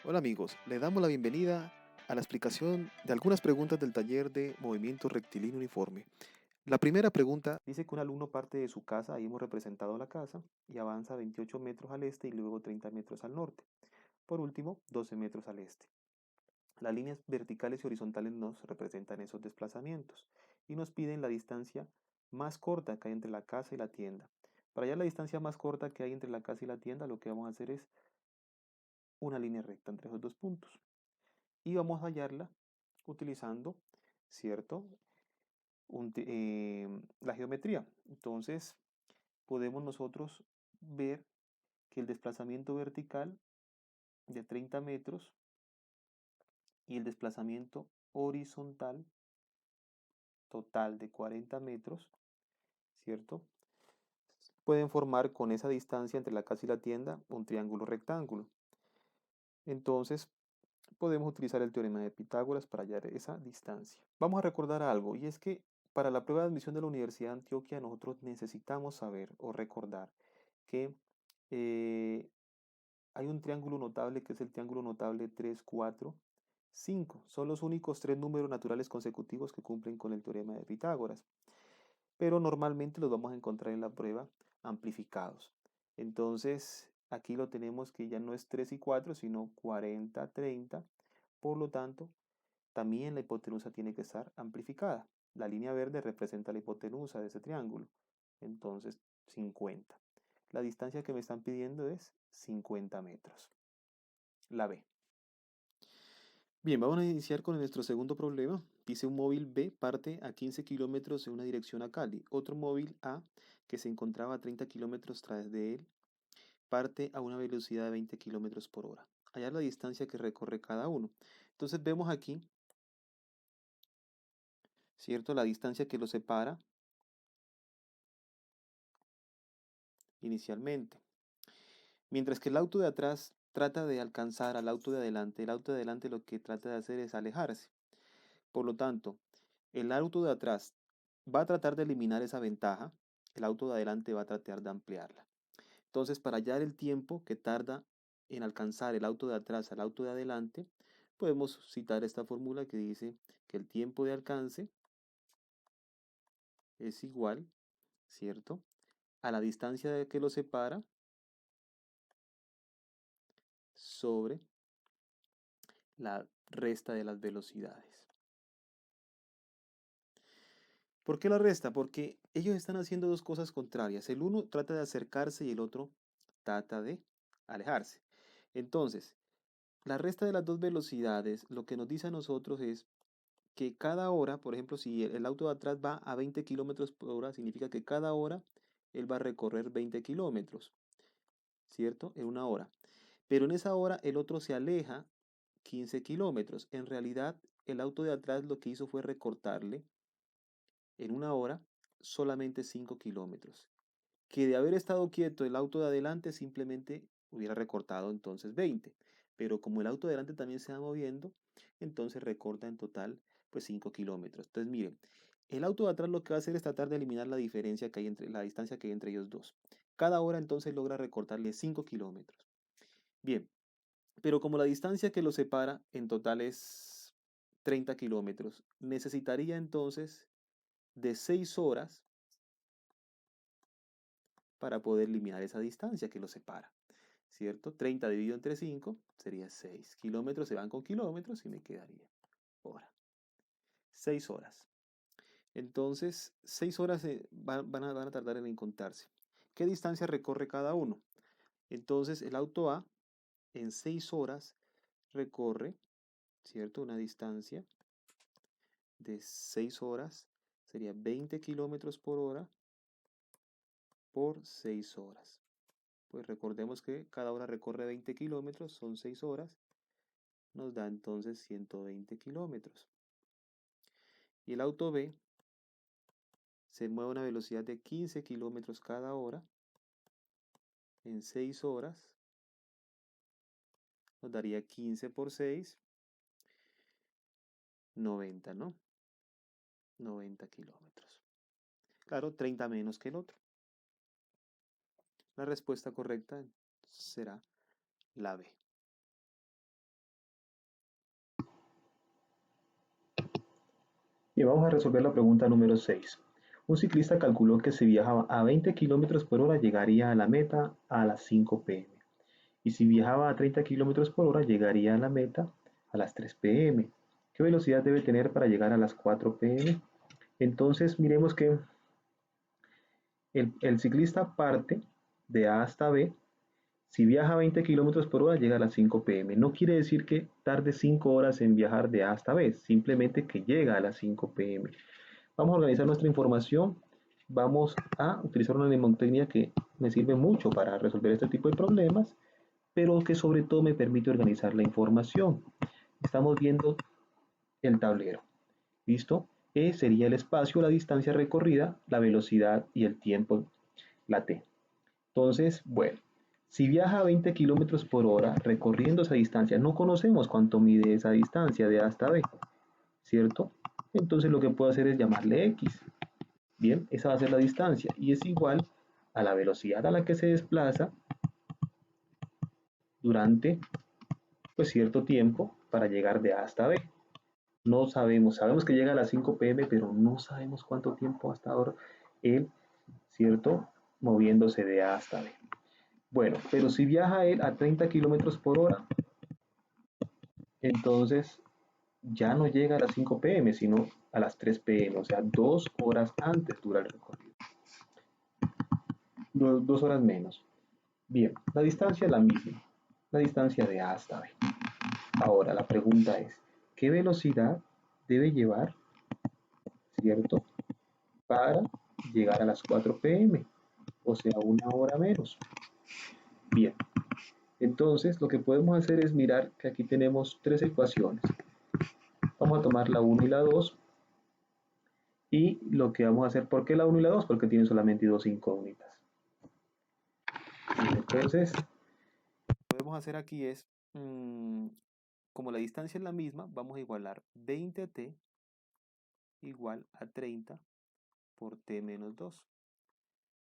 Hola amigos, le damos la bienvenida a la explicación de algunas preguntas del taller de movimiento rectilíneo uniforme. La primera pregunta dice que un alumno parte de su casa, ahí hemos representado la casa, y avanza 28 metros al este y luego 30 metros al norte. Por último, 12 metros al este. Las líneas verticales y horizontales nos representan esos desplazamientos y nos piden la distancia más corta que hay entre la casa y la tienda. Para hallar la distancia más corta que hay entre la casa y la tienda, lo que vamos a hacer es una línea recta entre esos dos puntos. Y vamos a hallarla utilizando, ¿cierto? La geometría. Entonces, podemos nosotros ver que el desplazamiento vertical de 30 metros y el desplazamiento horizontal total de 40 metros, ¿cierto? Pueden formar con esa distancia entre la casa y la tienda un triángulo rectángulo. Entonces, podemos utilizar el teorema de Pitágoras para hallar esa distancia. Vamos a recordar algo, y es que para la prueba de admisión de la Universidad de Antioquia nosotros necesitamos saber o recordar que eh, hay un triángulo notable que es el triángulo notable 3, 4, 5. Son los únicos tres números naturales consecutivos que cumplen con el teorema de Pitágoras, pero normalmente los vamos a encontrar en la prueba amplificados. Entonces, aquí lo tenemos que ya no es 3 y 4, sino 40, 30. Por lo tanto, también la hipotenusa tiene que estar amplificada. La línea verde representa la hipotenusa de ese triángulo. Entonces, 50. La distancia que me están pidiendo es 50 metros. La B. Bien, vamos a iniciar con nuestro segundo problema. Dice un móvil B parte a 15 kilómetros en una dirección a Cali. Otro móvil A, que se encontraba a 30 kilómetros tras de él, parte a una velocidad de 20 kilómetros por hora. Hallar la distancia que recorre cada uno. Entonces vemos aquí, ¿cierto? La distancia que los separa inicialmente. Mientras que el auto de atrás trata de alcanzar al auto de adelante, el auto de adelante lo que trata de hacer es alejarse. Por lo tanto, el auto de atrás va a tratar de eliminar esa ventaja, el auto de adelante va a tratar de ampliarla. Entonces, para hallar el tiempo que tarda en alcanzar el auto de atrás al auto de adelante, podemos citar esta fórmula que dice que el tiempo de alcance es igual, ¿cierto?, a la distancia que lo separa sobre la resta de las velocidades. ¿Por qué la resta? Porque ellos están haciendo dos cosas contrarias. El uno trata de acercarse y el otro trata de alejarse. Entonces, la resta de las dos velocidades lo que nos dice a nosotros es que cada hora, por ejemplo, si el auto de atrás va a 20 kilómetros por hora, significa que cada hora él va a recorrer 20 kilómetros, ¿cierto? En una hora. Pero en esa hora el otro se aleja 15 kilómetros. En realidad, el auto de atrás lo que hizo fue recortarle en una hora solamente 5 kilómetros. Que de haber estado quieto el auto de adelante simplemente hubiera recortado entonces 20. Pero como el auto de adelante también se va moviendo, entonces recorta en total pues 5 kilómetros. Entonces miren, el auto de atrás lo que va a hacer es tratar de eliminar la diferencia que hay entre la distancia que hay entre ellos dos. Cada hora entonces logra recortarle 5 kilómetros. Bien, pero como la distancia que los separa en total es 30 kilómetros, necesitaría entonces de 6 horas para poder eliminar esa distancia que los separa, ¿cierto? 30 dividido entre 5 sería 6. Kilómetros se van con kilómetros y me quedaría hora. 6 horas. Entonces, 6 horas van a tardar en encontrarse. ¿Qué distancia recorre cada uno? Entonces, el auto A en 6 horas recorre, ¿cierto? Una distancia de 6 horas sería 20 kilómetros por hora por 6 horas. Pues recordemos que cada hora recorre 20 kilómetros, son 6 horas, nos da entonces 120 kilómetros. Y el auto B se mueve a una velocidad de 15 kilómetros cada hora en 6 horas, nos daría 15 por 6, 90, ¿no? 90 kilómetros. Claro, 30 menos que el otro. La respuesta correcta será la B. Y vamos a resolver la pregunta número 6. Un ciclista calculó que si viajaba a 20 kilómetros por hora llegaría a la meta a las 5 pm. Y si viajaba a 30 kilómetros por hora llegaría a la meta a las 3 pm. ¿Qué velocidad debe tener para llegar a las 4 pm? Entonces miremos que el ciclista parte de A hasta B. Si viaja a 20 kilómetros por hora llega a las 5 pm. No quiere decir que tarde 5 horas en viajar de A hasta B, simplemente que llega a las 5 pm. Vamos a organizar nuestra información. Vamos a utilizar una mnemotecnia que me sirve mucho para resolver este tipo de problemas, pero que sobre todo me permite organizar la información. Estamos viendo el tablero. ¿Listo? E sería el espacio, la distancia recorrida, la velocidad y el tiempo, la t. Entonces, bueno, si viaja a 20 kilómetros por hora recorriendo esa distancia, no conocemos cuánto mide esa distancia de A hasta B, ¿cierto? Entonces lo que puedo hacer es llamarle X. Bien, esa va a ser la distancia y es igual a la velocidad a la que se desplaza durante pues, cierto tiempo para llegar de A hasta B. No sabemos, sabemos que llega a las 5 pm, pero no sabemos cuánto tiempo hasta ahora él, ¿cierto? Moviéndose de A hasta B. Bueno, pero si viaja él a 30 kilómetros por hora, entonces ya no llega a las 5 pm, sino a las 3 pm, o sea, 2 horas antes dura el recorrido. 2 horas menos. Bien, la distancia es la misma, la distancia de A hasta B. Ahora, la pregunta es, ¿qué velocidad debe llevar, cierto, para llegar a las 4 pm? O sea, 1 hora menos. Bien, entonces lo que podemos hacer es mirar que aquí tenemos tres ecuaciones. Vamos a tomar la 1 y la 2. Y lo que vamos a hacer, ¿por qué la 1 y la 2? Porque tienen solamente dos incógnitas. Entonces, Lo que podemos hacer aquí es, como la distancia es la misma, vamos a igualar 20t igual a 30 por t menos 2.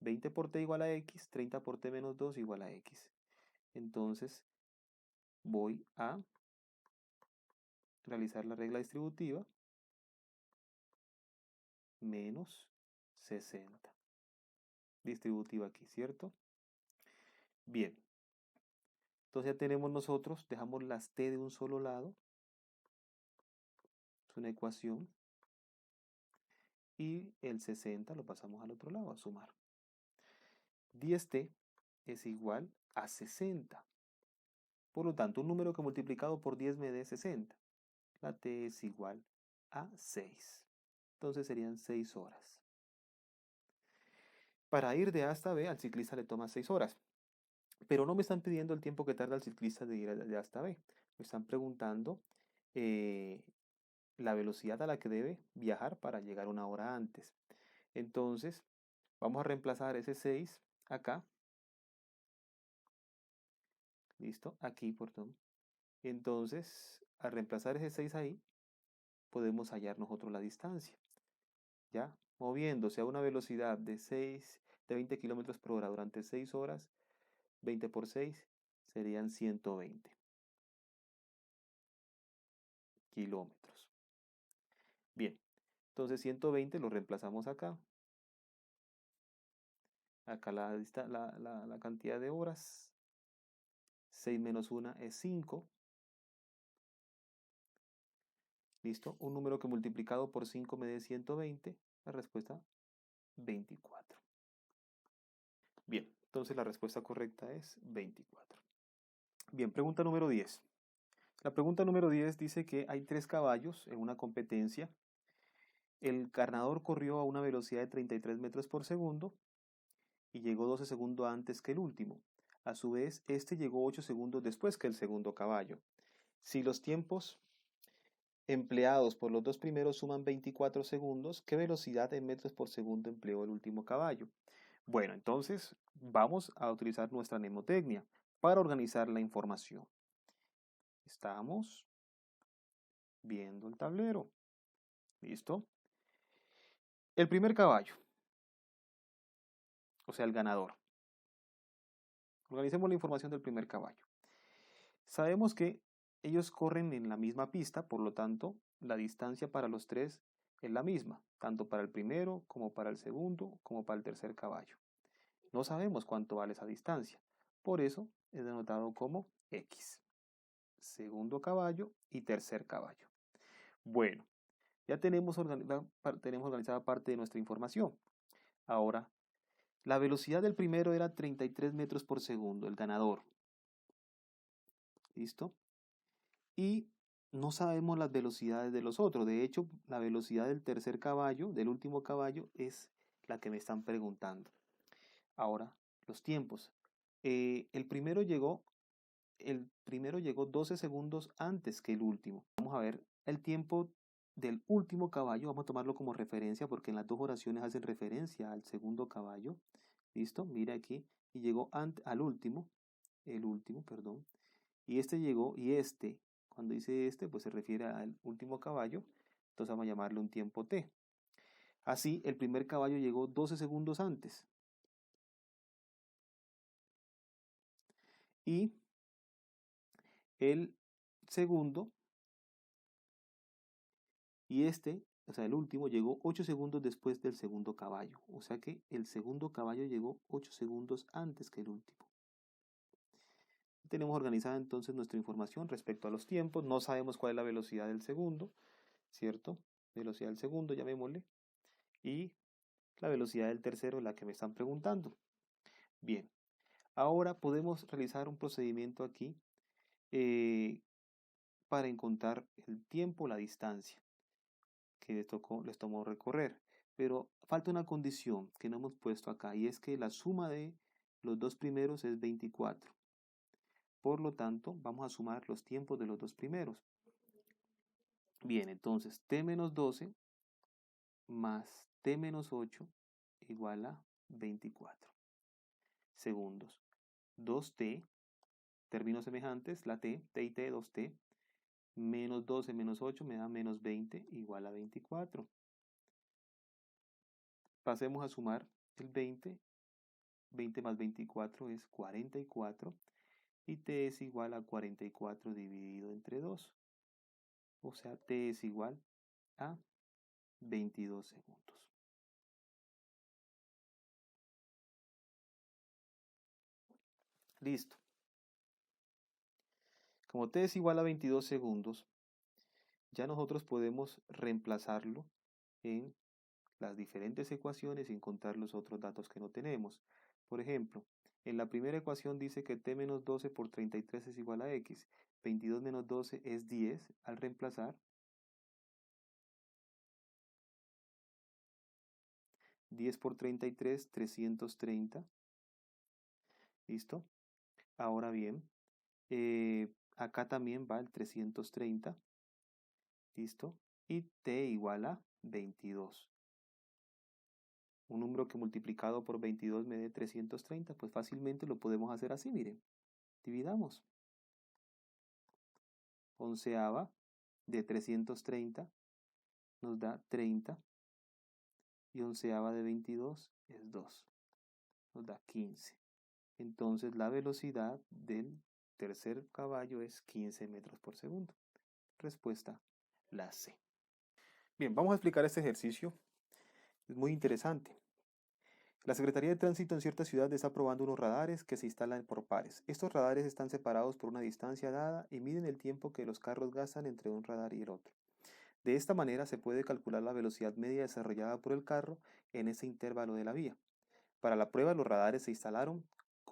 20 por t igual a x, 30 por t menos 2 igual a x. Entonces voy a realizar la regla distributiva menos 60. Distributiva aquí, ¿cierto? Bien, entonces ya tenemos nosotros, dejamos las t de un solo lado, es una ecuación, y el 60 lo pasamos al otro lado a sumar. 10t es igual a 60. Por lo tanto, un número que multiplicado por 10 me dé 60. La t es igual a 6. Entonces serían 6 horas. Para ir de A hasta B, al ciclista le toma 6 horas. Pero no me están pidiendo el tiempo que tarda el ciclista de ir de A hasta B. Me están preguntando eh, la velocidad a la que debe viajar para llegar 1 hora antes. Entonces, vamos a reemplazar ese 6 acá. ¿Listo? Aquí, perdón. Entonces, al reemplazar ese 6 ahí, podemos hallar nosotros la distancia. ¿Ya? Moviéndose a una velocidad de 20 kilómetros por hora durante 6 horas, 20 por 6 serían 120 kilómetros. Bien, entonces 120 lo reemplazamos acá. Acá la cantidad de horas. 6 menos 1 es 5. ¿Listo? Un número que multiplicado por 5 me dé 120. La respuesta 24. Bien, entonces la respuesta correcta es 24. Bien, pregunta número 10. La pregunta número 10 dice que hay 3 caballos en una competencia. El ganador corrió a una velocidad de 33 metros por segundo y llegó 12 segundos antes que el último. A su vez, este llegó 8 segundos después que el segundo caballo. Si los tiempos empleados por los dos primeros suman 24 segundos, ¿qué velocidad en metros por segundo empleó el último caballo? Bueno, entonces vamos a utilizar nuestra mnemotecnia para organizar la información. Estamos viendo el tablero. ¿Listo? El primer caballo, o sea, el ganador. Organicemos la información del primer caballo. Sabemos que ellos corren en la misma pista, por lo tanto, la distancia para los tres es la misma, tanto para el primero como para el segundo como para el tercer caballo. No sabemos cuánto vale esa distancia, por eso es denotado como X. Segundo caballo y tercer caballo. Bueno, ya tenemos organizada parte de nuestra información. Ahora, la velocidad del primero era 33 metros por segundo, el ganador. ¿Listo? Y no sabemos las velocidades de los otros. De hecho, la velocidad del tercer caballo, del último caballo, es la que me están preguntando. Ahora, los tiempos. El primero llegó 12 segundos antes que el último. Vamos a ver el tiempo del último caballo. Vamos a tomarlo como referencia porque en las dos oraciones hacen referencia al segundo caballo. ¿Listo? Mira aquí. Y llegó al último. El último, perdón. Y este llegó, cuando dice pues se refiere al último caballo, entonces vamos a llamarle un tiempo T. Así, el primer caballo llegó 12 segundos antes. Y el segundo, o sea, el último, llegó 8 segundos después del segundo caballo. O sea que el segundo caballo llegó 8 segundos antes que el último. Tenemos organizada entonces nuestra información respecto a los tiempos. No sabemos cuál es la velocidad del segundo, ¿cierto? Velocidad del segundo, llamémosle. Y la velocidad del tercero, la que me están preguntando. Bien, ahora podemos realizar un procedimiento aquí para encontrar el tiempo, la distancia que les tomó recorrer. Pero falta una condición que no hemos puesto acá y es que la suma de los dos primeros es 24. Por lo tanto, vamos a sumar los tiempos de los dos primeros. Bien, entonces t menos 12 más t menos 8 igual a 24 segundos. 2t, términos semejantes, la t y t, 2t, menos 12 menos 8 me da menos 20 igual a 24. Pasemos a sumar el 20. 20 más 24 es 44 y t es igual a 44 dividido entre 2. O sea, t es igual a 22 segundos. Listo. Como t es igual a 22 segundos, ya nosotros podemos reemplazarlo en las diferentes ecuaciones y encontrar los otros datos que no tenemos. Por ejemplo, en la primera ecuación dice que t menos 12 por 33 es igual a x. 22 menos 12 es 10. Al reemplazar, 10 por 33, 330. ¿Listo? Ahora bien, acá también va el 330. ¿Listo? Y t igual a 22. Un número que multiplicado por 22 me dé 330, pues fácilmente lo podemos hacer así, miren. Dividamos. Onceava de 330 nos da 30 y onceava de 22 es 2, nos da 15. Entonces la velocidad del tercer caballo es 15 metros por segundo. Respuesta, la C. Bien, vamos a explicar este ejercicio. Es muy interesante. La Secretaría de Tránsito en cierta ciudad está probando unos radares que se instalan por pares. Estos radares están separados por una distancia dada y miden el tiempo que los carros gastan entre un radar y el otro. De esta manera se puede calcular la velocidad media desarrollada por el carro en ese intervalo de la vía. Para la prueba, los radares se instalaron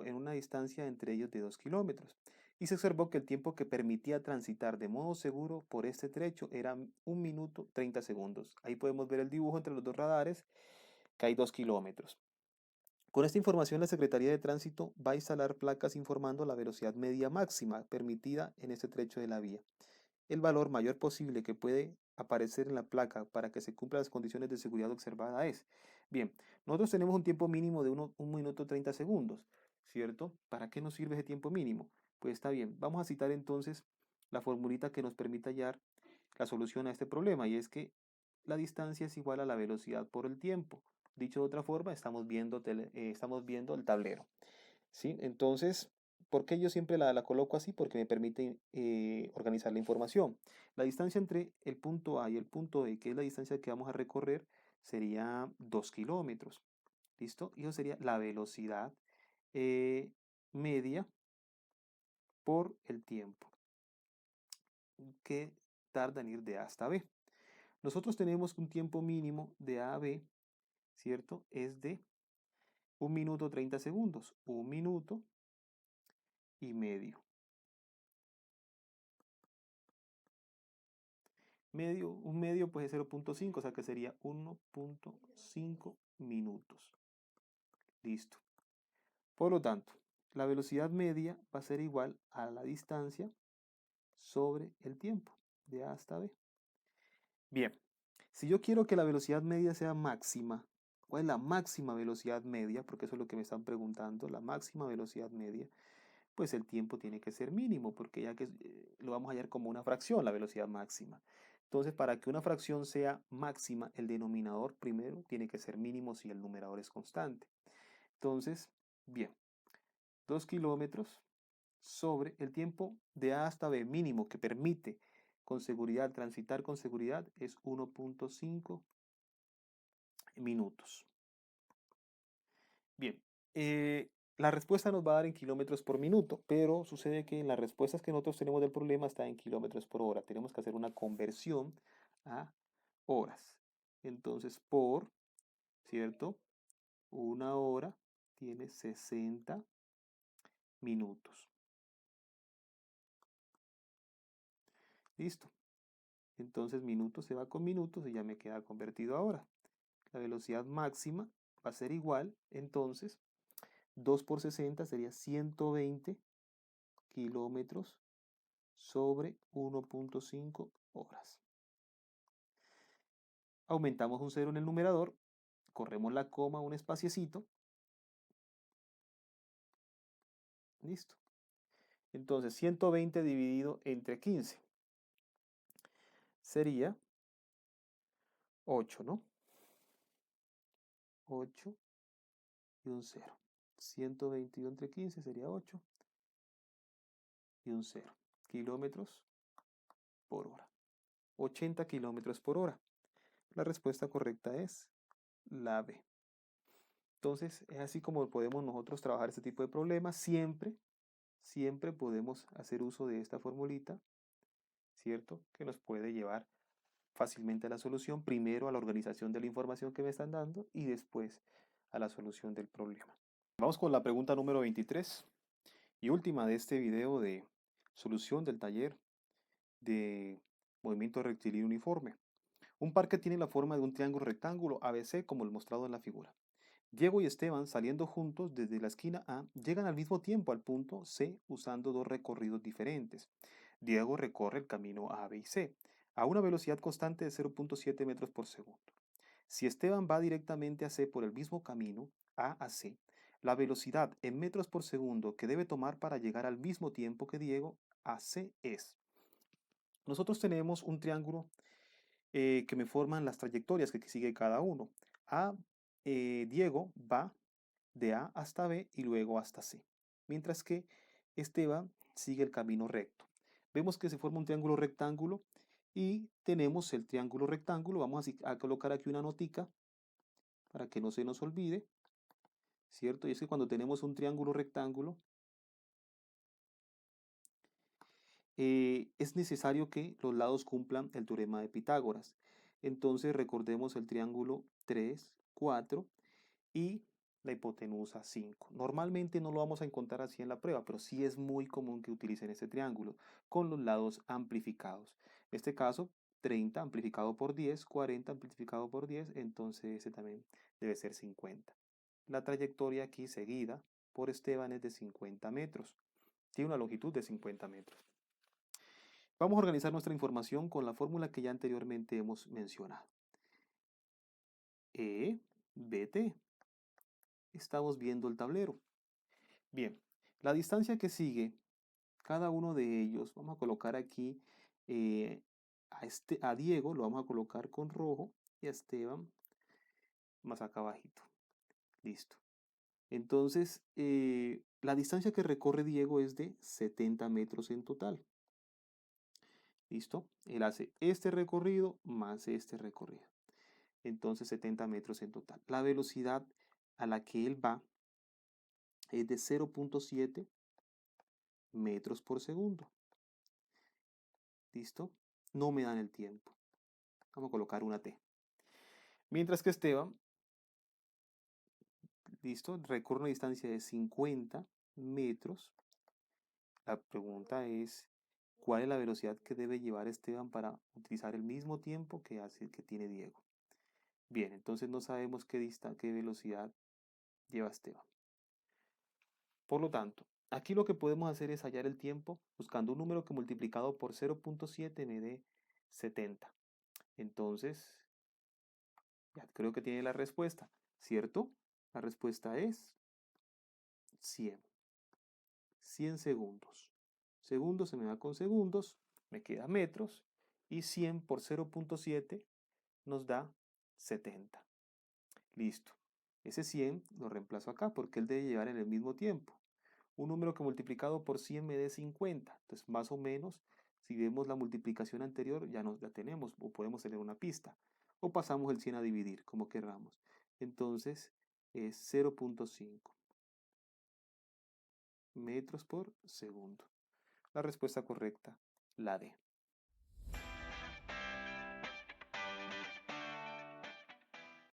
en una distancia entre ellos de 2 kilómetros y se observó que el tiempo que permitía transitar de modo seguro por este trecho era 1 minuto 30 segundos. Ahí podemos ver el dibujo entre los dos radares, que hay 2 kilómetros. Con esta información, la Secretaría de Tránsito va a instalar placas informando la velocidad media máxima permitida en este trecho de la vía. El valor mayor posible que puede aparecer en la placa para que se cumplan las condiciones de seguridad observada es, bien, nosotros tenemos un tiempo mínimo de 1 minuto 30 segundos, ¿cierto? ¿Para qué nos sirve ese tiempo mínimo? Pues está bien, vamos a citar entonces la formulita que nos permita hallar la solución a este problema, y es que la distancia es igual a la velocidad por el tiempo. Dicho de otra forma, estamos viendo el tablero, ¿sí? Entonces, ¿Por qué yo siempre la coloco así? Porque me permite organizar la información. La distancia entre el punto A y el punto B, que es la distancia que vamos a recorrer, sería 2 kilómetros. ¿Listo? Y eso sería la velocidad media por el tiempo que tarda en ir de A hasta B. Nosotros tenemos un tiempo mínimo de A a B, ¿cierto? Es de 1 minuto 30 segundos, 1 minuto y medio. Un medio pues es 0.5, o sea que sería 1.5 minutos. Listo. Por lo tanto, la velocidad media va a ser igual a la distancia sobre el tiempo, de A hasta B. Bien, si yo quiero que la velocidad media sea máxima, ¿cuál es la máxima velocidad media? Porque eso es lo que me están preguntando, la máxima velocidad media. Pues el tiempo tiene que ser mínimo, porque ya que lo vamos a hallar como una fracción, la velocidad máxima. Entonces, para que una fracción sea máxima, el denominador primero tiene que ser mínimo si el numerador es constante. Entonces, bien, 2 kilómetros sobre el tiempo de A hasta B mínimo que permite con seguridad transitar con seguridad es 1.5 minutos. Bien, la respuesta nos va a dar en kilómetros por minuto, pero sucede que en las respuestas que nosotros tenemos del problema está en kilómetros por hora. Tenemos que hacer una conversión a horas. Entonces, ¿cierto? Una hora tiene 60 minutos. Listo. Entonces, minutos se va con minutos y ya me queda convertido a hora. La velocidad máxima va a ser igual, entonces, 2 por 60 sería 120 kilómetros sobre 1.5 horas. Aumentamos un 0 en el numerador, corremos la coma, un espaciecito. Listo. Entonces, 120 dividido entre 15 sería 8, ¿no? 8 y un 0. 120 entre 15 sería 8 y un 0. Kilómetros por hora. 80 kilómetros por hora. La respuesta correcta es la B. Entonces, es así como podemos nosotros trabajar este tipo de problemas. Siempre podemos hacer uso de esta formulita, ¿cierto? Que nos puede llevar fácilmente a la solución, primero a la organización de la información que me están dando y después a la solución del problema. Vamos con la pregunta número 23 y última de este video de solución del taller de movimiento rectilíneo uniforme. Un parque tiene la forma de un triángulo rectángulo ABC como el mostrado en la figura. Diego y Esteban, saliendo juntos desde la esquina A, llegan al mismo tiempo al punto C usando dos recorridos diferentes. Diego recorre el camino A, B y C a una velocidad constante de 0.7 metros por segundo. Si Esteban va directamente a C por el mismo camino, A a C, la velocidad en metros por segundo que debe tomar para llegar al mismo tiempo que Diego a C es. Nosotros tenemos un triángulo que me forman las trayectorias que sigue cada uno. Diego va de A hasta B y luego hasta C, mientras que Esteban sigue el camino recto. Vemos que se forma un triángulo rectángulo y tenemos el triángulo rectángulo. Vamos a colocar aquí una notica para que no se nos olvide, ¿cierto? Y es que cuando tenemos un triángulo rectángulo, es necesario que los lados cumplan el teorema de Pitágoras. Entonces recordemos el triángulo 3, 4 y la hipotenusa 5. Normalmente no lo vamos a encontrar así en la prueba, pero sí es muy común que utilicen este triángulo con los lados amplificados. En este caso, 30 amplificado por 10, 40 amplificado por 10, entonces ese también debe ser 50. La trayectoria aquí seguida por Esteban es de 50 metros. Tiene una longitud de 50 metros. Vamos a organizar nuestra información con la fórmula que ya anteriormente hemos mencionado. BT. Estamos viendo el tablero. Bien, la distancia que sigue, cada uno de ellos, vamos a colocar aquí a Diego, lo vamos a colocar con rojo y a Esteban más acá abajito. Listo. Entonces, la distancia que recorre Diego es de 70 metros en total. ¿Listo? Él hace este recorrido más este recorrido. Entonces, 70 metros en total. La velocidad a la que él va es de 0.7 metros por segundo. ¿Listo? No me dan el tiempo. Vamos a colocar una T. Mientras que Esteban, ¿listo? Recorre una distancia de 50 metros. La pregunta es, ¿cuál es la velocidad que debe llevar Esteban para utilizar el mismo tiempo que tiene Diego? Bien, entonces no sabemos qué velocidad lleva Esteban. Por lo tanto, aquí lo que podemos hacer es hallar el tiempo buscando un número que multiplicado por 0.7 me dé 70. Entonces, ya creo que tiene la respuesta, ¿cierto? La respuesta es 100. 100 segundos. Segundos se me da con segundos, me queda metros, y 100 por 0.7 nos da 70. Listo. Ese 100 lo reemplazo acá porque él debe llevar en el mismo tiempo. Un número que multiplicado por 100 me dé 50. Entonces, más o menos, si vemos la multiplicación anterior, ya tenemos o podemos tener una pista. O pasamos el 100 a dividir, como querramos. Entonces, es 0.5 metros por segundo. La respuesta correcta, la D.